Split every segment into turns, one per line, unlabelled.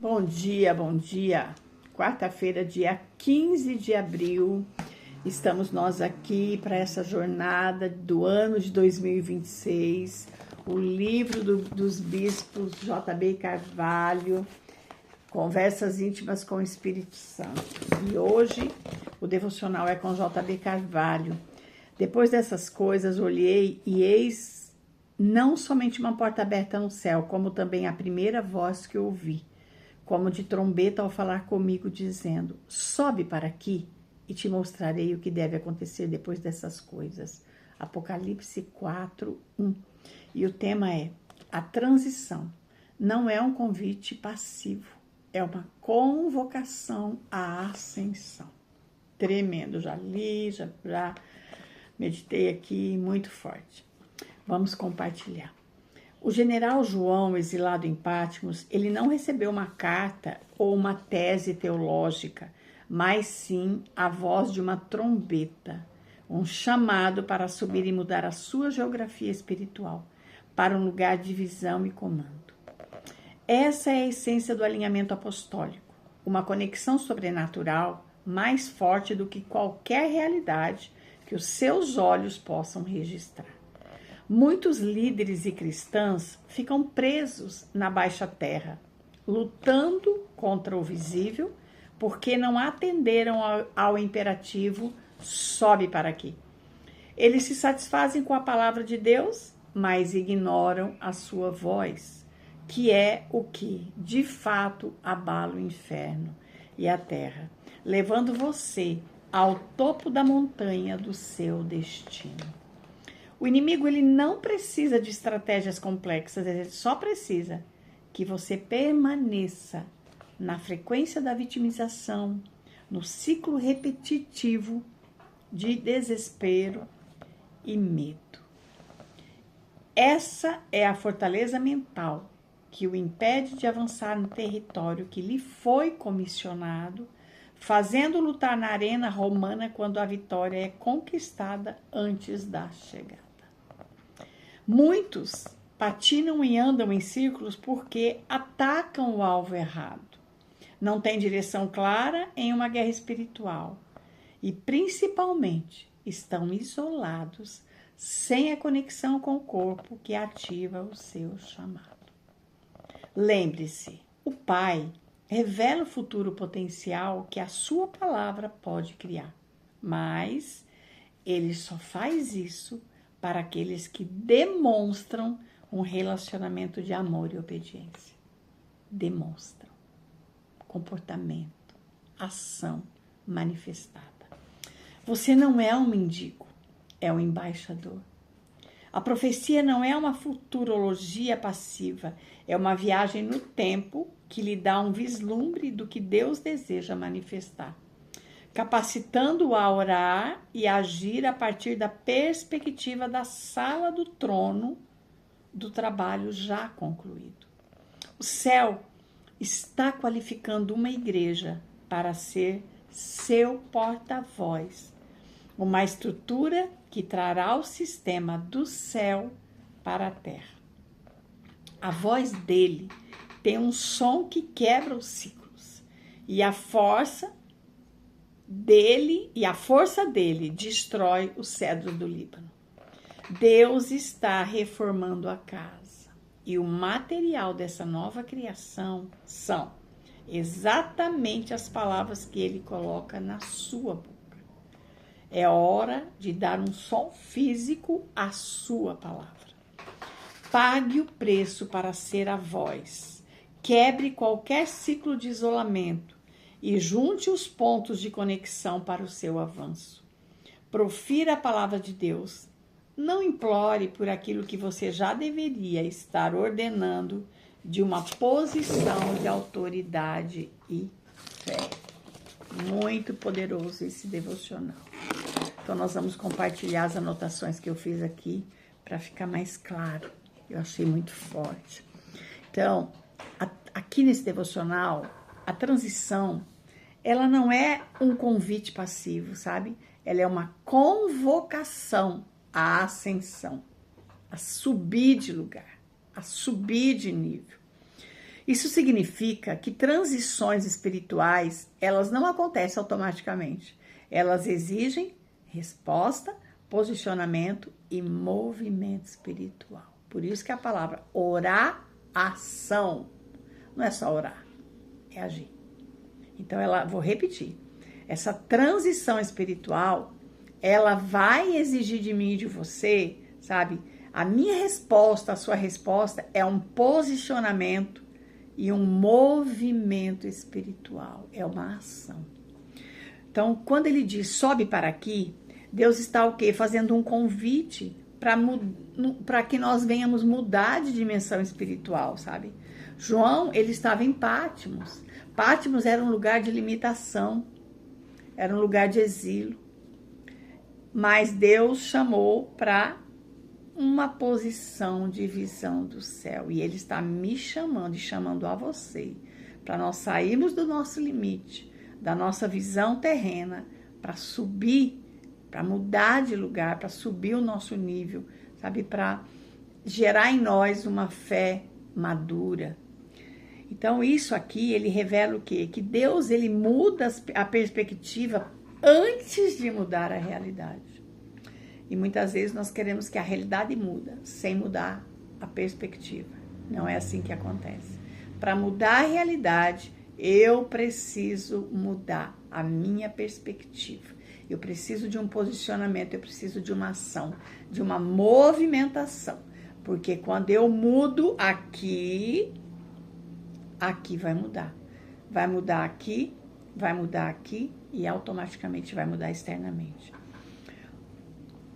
Bom dia, bom dia. Quarta-feira, dia 15 de abril, estamos nós aqui para essa jornada do ano de 2026, o livro dos bispos J.B. Carvalho, Conversas íntimas com o Espírito Santo. E hoje o devocional é com J.B. Carvalho. Depois dessas coisas, olhei e eis não somente uma porta aberta no céu, como também a primeira voz que ouvi, como de trombeta ao falar comigo, dizendo: sobe para aqui e te mostrarei o que deve acontecer depois dessas coisas. Apocalipse 4:1. E o tema é: a transição não é um convite passivo, é uma convocação à ascensão. Tremendo, já li, já meditei aqui, muito forte. Vamos compartilhar. O general João, exilado em Patmos, ele não recebeu uma carta ou uma tese teológica, mas sim a voz de uma trombeta, um chamado para subir e mudar a sua geografia espiritual, para um lugar de visão e comando. Essa é a essência do alinhamento apostólico, uma conexão sobrenatural mais forte do que qualquer realidade que os seus olhos possam registrar. Muitos líderes e cristãos ficam presos na baixa terra, lutando contra o visível, porque não atenderam ao imperativo: sobe para aqui. Eles se satisfazem com a palavra de Deus, mas ignoram a sua voz, que é o que, de fato, abala o inferno e a terra, levando você ao topo da montanha do seu destino. O inimigo, ele não precisa de estratégias complexas, ele só precisa que você permaneça na frequência da vitimização, no ciclo repetitivo de desespero e medo. Essa é a fortaleza mental que o impede de avançar no território que lhe foi comissionado, fazendo lutar na arena romana quando a vitória é conquistada antes da chegada. Muitos patinam e andam em círculos porque atacam o alvo errado. Não têm direção clara em uma guerra espiritual e, principalmente, estão isolados, sem a conexão com o corpo que ativa o seu chamado. Lembre-se, o Pai revela o futuro potencial que a sua palavra pode criar, mas ele só faz isso para aqueles que demonstram um relacionamento de amor e obediência. Demonstram comportamento, ação manifestada. Você não é um mendigo, é um embaixador. A profecia não é uma futurologia passiva, é uma viagem no tempo que lhe dá um vislumbre do que Deus deseja manifestar, capacitando-o a orar e agir a partir da perspectiva da sala do trono do trabalho já concluído. O céu está qualificando uma igreja para ser seu porta-voz, uma estrutura que trará o sistema do céu para a terra. A voz dele tem um som que quebra os ciclos, e a força dele destrói o cedro do Líbano. Deus está reformando a casa, e o material dessa nova criação são exatamente as palavras que ele coloca na sua boca. É hora de dar um som físico à sua palavra. Pague o preço para ser a voz. Quebre qualquer ciclo de isolamento e junte os pontos de conexão para o seu avanço. Profira a palavra de Deus. Não implore por aquilo que você já deveria estar ordenando de uma posição de autoridade e fé. Muito poderoso esse devocional. Então, nós vamos compartilhar as anotações que eu fiz aqui para ficar mais claro. Eu achei muito forte. Então, aqui nesse devocional, a transição, ela não é um convite passivo, sabe? Ela é uma convocação à ascensão, a subir de lugar, a subir de nível. Isso significa que transições espirituais, elas não acontecem automaticamente. Elas exigem resposta, posicionamento e movimento espiritual. Por isso que a palavra oração não é só orar, é agir. Então, vou repetir. Essa transição espiritual, ela vai exigir de mim e de você, sabe? A minha resposta, a sua resposta é um posicionamento e um movimento espiritual, é uma ação. Então, quando ele diz sobe para aqui, Deus está o quê? Fazendo um convite para que nós venhamos mudar de dimensão espiritual, sabe? João, ele estava em Patmos. Patmos era um lugar de limitação, era um lugar de exílio. Mas Deus chamou para uma posição de visão do céu. E Ele está me chamando e chamando a você, para nós sairmos do nosso limite, da nossa visão terrena, para subir, para mudar de lugar, para subir o nosso nível, sabe? Para gerar em nós uma fé madura. Então, isso aqui, ele revela o quê? Que Deus, ele muda a perspectiva antes de mudar a realidade. E muitas vezes nós queremos que a realidade muda, sem mudar a perspectiva. Não é assim que acontece. Para mudar a realidade, eu preciso mudar a minha perspectiva. Eu preciso de um posicionamento, eu preciso de uma ação, de uma movimentação. Porque quando eu mudo aqui vai mudar. Vai mudar aqui e automaticamente vai mudar externamente.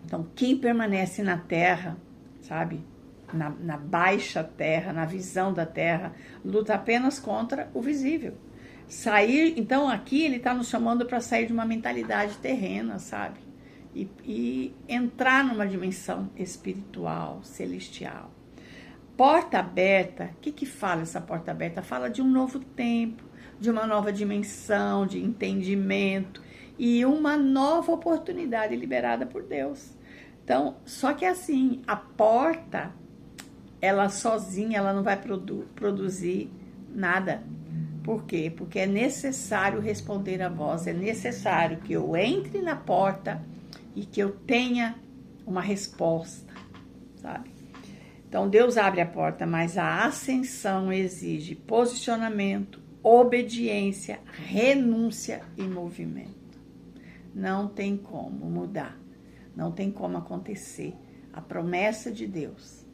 Então, quem permanece na terra, sabe, na baixa terra, na visão da terra, luta apenas contra o visível. Então aqui ele está nos chamando para sair de uma mentalidade terrena, sabe? E entrar numa dimensão espiritual, celestial. Porta aberta, o que fala essa porta aberta? Fala de um novo tempo, de uma nova dimensão, de entendimento e uma nova oportunidade liberada por Deus. Então, só que assim, a porta, ela sozinha, ela não vai produzir nada. Por quê? Porque é necessário responder a voz, é necessário que eu entre na porta e que eu tenha uma resposta, sabe? Então, Deus abre a porta, mas a ascensão exige posicionamento, obediência, renúncia e movimento. Não tem como mudar, não tem como acontecer a promessa de Deus,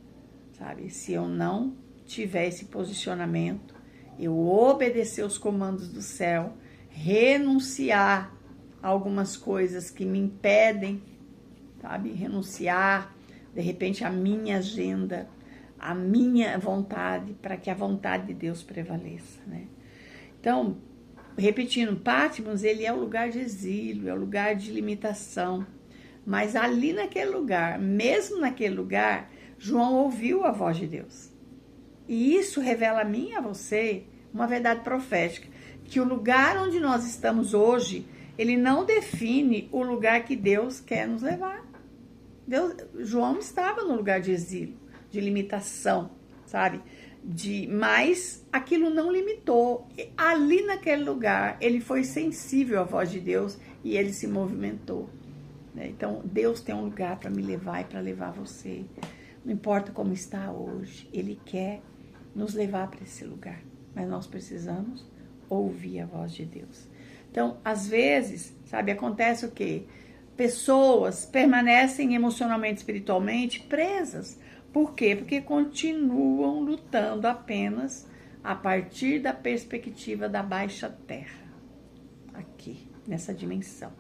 sabe? Se eu não tiver esse posicionamento, eu obedecer os comandos do céu, renunciar a algumas coisas que me impedem, sabe? Renunciar, de repente, a minha agenda, a minha vontade, para que a vontade de Deus prevaleça, né? Então, repetindo, Patmos, ele é o lugar de exílio, é o lugar de limitação. Mas ali naquele lugar, mesmo naquele lugar, João ouviu a voz de Deus. E isso revela a mim e a você uma verdade profética, que o lugar onde nós estamos hoje, ele não define o lugar que Deus quer nos levar. João estava no lugar de exílio, de limitação, sabe? Mas aquilo não limitou. Ali naquele lugar, ele foi sensível à voz de Deus e ele se movimentou. Então, Deus tem um lugar para me levar e para levar você. Não importa como está hoje, Ele quer nos levar para esse lugar. Mas nós precisamos ouvir a voz de Deus. Então, às vezes, sabe, acontece o quê? Pessoas permanecem emocionalmente, espiritualmente presas. Por quê? Porque continuam lutando apenas a partir da perspectiva da baixa terra. Aqui, nessa dimensão.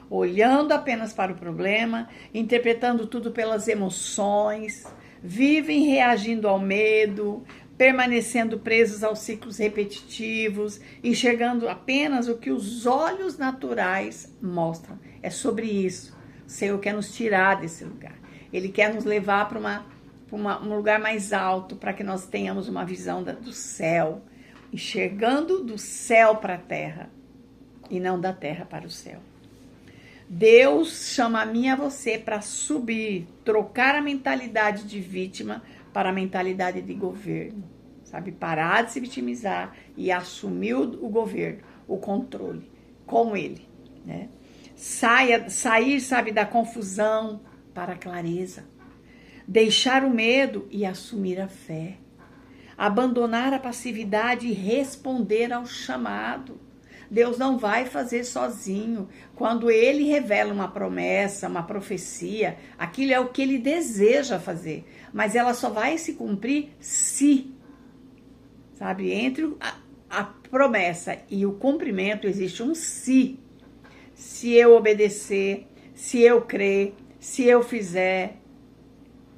Olhando apenas para o problema, interpretando tudo pelas emoções, vivem reagindo ao medo, permanecendo presos aos ciclos repetitivos, enxergando apenas o que os olhos naturais mostram. É sobre isso. O Senhor quer nos tirar desse lugar. Ele quer nos levar para um lugar mais alto, para que nós tenhamos uma visão do céu, enxergando do céu para a terra e não da terra para o céu. Deus chama a mim e a você para subir, trocar a mentalidade de vítima para a mentalidade de governo, sabe? Parar de se vitimizar e assumir o governo, o controle com ele, né? Sair, sabe, da confusão para a clareza. Deixar o medo e assumir a fé. Abandonar a passividade e responder ao chamado. Deus não vai fazer sozinho. Quando Ele revela uma promessa, uma profecia, aquilo é o que Ele deseja fazer. Mas ela só vai se cumprir se, sabe, entre a promessa e o cumprimento existe um se. Se eu obedecer, se eu crer, se eu fizer,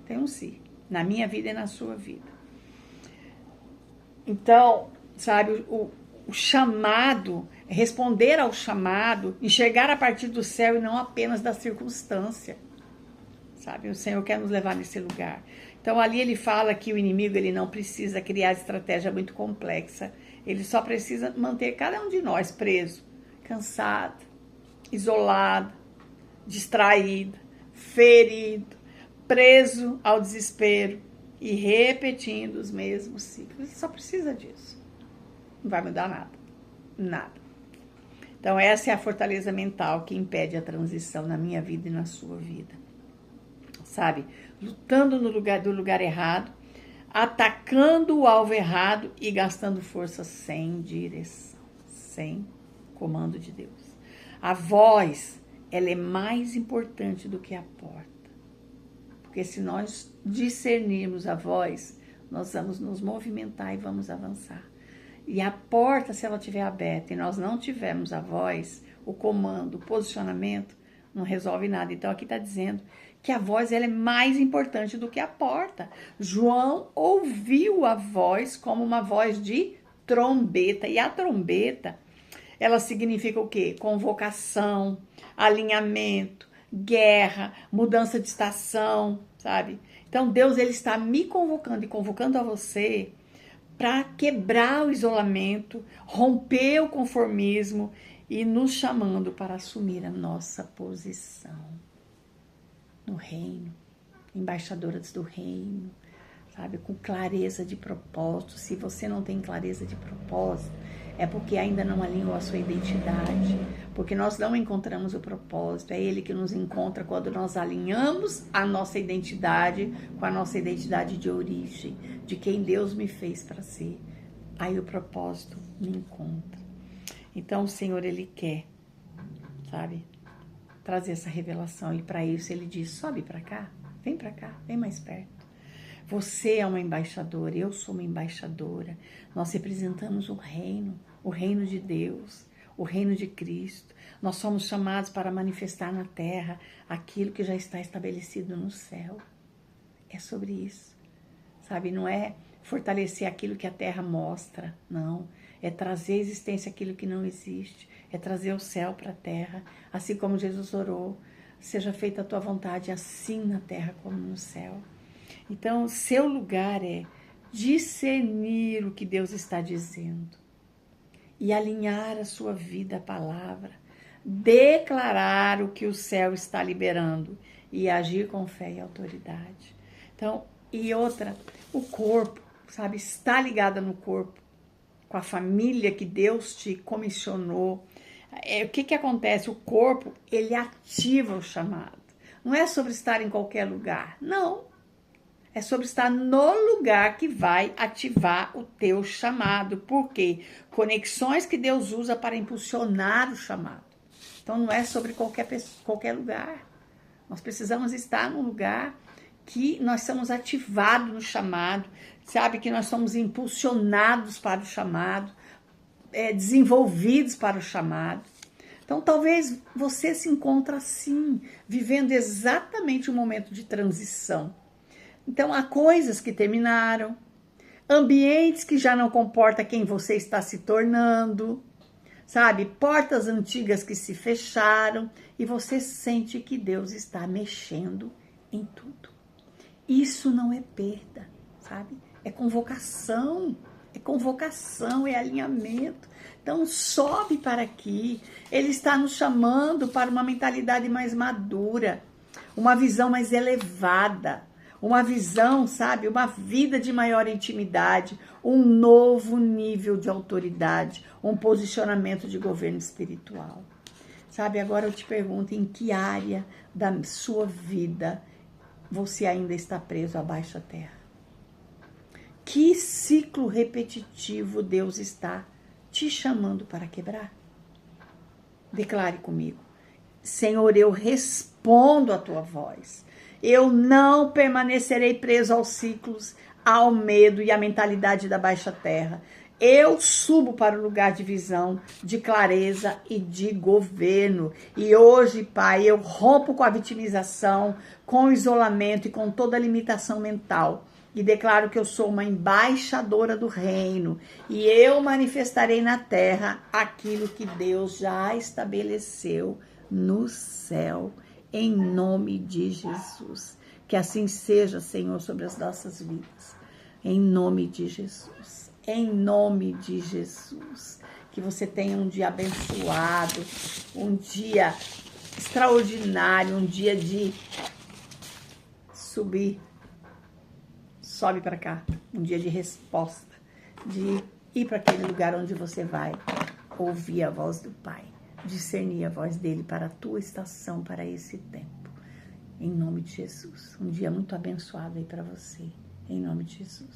tem um se. Na minha vida e na sua vida. Então, sabe, o chamado, responder ao chamado, enxergar a partir do céu e não apenas da circunstância. Sabe, o Senhor quer nos levar nesse lugar. Então, ali ele fala que o inimigo ele não precisa criar estratégia muito complexa. Ele só precisa manter cada um de nós preso, cansado, isolado, distraído, ferido, preso ao desespero e repetindo os mesmos ciclos. Ele só precisa disso. Não vai mudar nada. Nada. Então, essa é a fortaleza mental que impede a transição na minha vida e na sua vida. Sabe? Lutando no lugar errado, atacando o alvo errado e gastando força sem direção, sem comando de Deus. A voz, ela é mais importante do que a porta. Porque se nós discernirmos a voz, nós vamos nos movimentar e vamos avançar. E a porta, se ela estiver aberta e nós não tivermos a voz, o comando, o posicionamento, não resolve nada. Então aqui está dizendo que a voz ela é mais importante do que a porta. João ouviu a voz como uma voz de trombeta. E a trombeta, ela significa o quê? Convocação, alinhamento, guerra, mudança de estação, sabe? Então Deus ele está me convocando e convocando a você para quebrar o isolamento, romper o conformismo e nos chamando para assumir a nossa posição no reino, embaixadoras do reino, sabe? Com clareza de propósito. Se você não tem clareza de propósito, é porque ainda não alinhou a sua identidade, porque nós não encontramos o propósito. É Ele que nos encontra quando nós alinhamos a nossa identidade com a nossa identidade de origem, de quem Deus me fez para ser. Aí o propósito me encontra. Então o Senhor, Ele quer, sabe, trazer essa revelação. E para isso Ele diz, sobe para cá, vem mais perto. Você é uma embaixadora, eu sou uma embaixadora. Nós representamos o reino de Deus, o reino de Cristo. Nós somos chamados para manifestar na terra aquilo que já está estabelecido no céu. É sobre isso, sabe? Não é fortalecer aquilo que a terra mostra, não. É trazer à existência aquilo que não existe. É trazer o céu para a terra, assim como Jesus orou. Seja feita a tua vontade, assim na terra como no céu. Então, seu lugar é discernir o que Deus está dizendo e alinhar a sua vida à palavra, declarar o que o céu está liberando e agir com fé e autoridade. Então, e outra, o corpo, sabe, está ligada no corpo, com a família que Deus te comissionou. O que acontece? O corpo, ele ativa o chamado. Não é sobre estar em qualquer lugar, não. É sobre estar no lugar que vai ativar o teu chamado. Por quê? Conexões que Deus usa para impulsionar o chamado. Então não é sobre qualquer lugar. Nós precisamos estar num lugar que nós somos ativados no chamado, sabe? Que nós somos impulsionados para o chamado, desenvolvidos para o chamado. Então talvez você se encontre assim, vivendo exatamente um momento de transição. Então, há coisas que terminaram, ambientes que já não comportam quem você está se tornando, sabe? Portas antigas que se fecharam e você sente que Deus está mexendo em tudo. Isso não é perda, sabe? É convocação, é alinhamento. Então, sobe para aqui. Ele está nos chamando para uma mentalidade mais madura, uma visão mais elevada. Uma visão, sabe? Uma vida de maior intimidade. um novo nível de autoridade, um posicionamento de governo espiritual. Sabe, agora eu te pergunto, em que área da sua vida você ainda está preso abaixo da terra? Que ciclo repetitivo Deus está te chamando para quebrar? Declare comigo. Senhor, eu respondo a tua voz. Eu não permanecerei preso aos ciclos, ao medo e à mentalidade da baixa terra. Eu subo para o lugar de visão, de clareza e de governo. E hoje, Pai, eu rompo com a vitimização, com o isolamento e com toda a limitação mental. E declaro que eu sou uma embaixadora do reino. E eu manifestarei na terra aquilo que Deus já estabeleceu no céu. Em nome de Jesus. Que assim seja, Senhor, sobre as nossas vidas. Em nome de Jesus. Em nome de Jesus. Que você tenha um dia abençoado, um dia extraordinário, um dia de subir. Sobe para cá. Um dia de resposta. De ir para aquele lugar onde você vai ouvir a voz do Pai. Discernir a voz dele para a tua estação, para esse tempo. Em nome de Jesus. Um dia muito abençoado aí para você. Em nome de Jesus.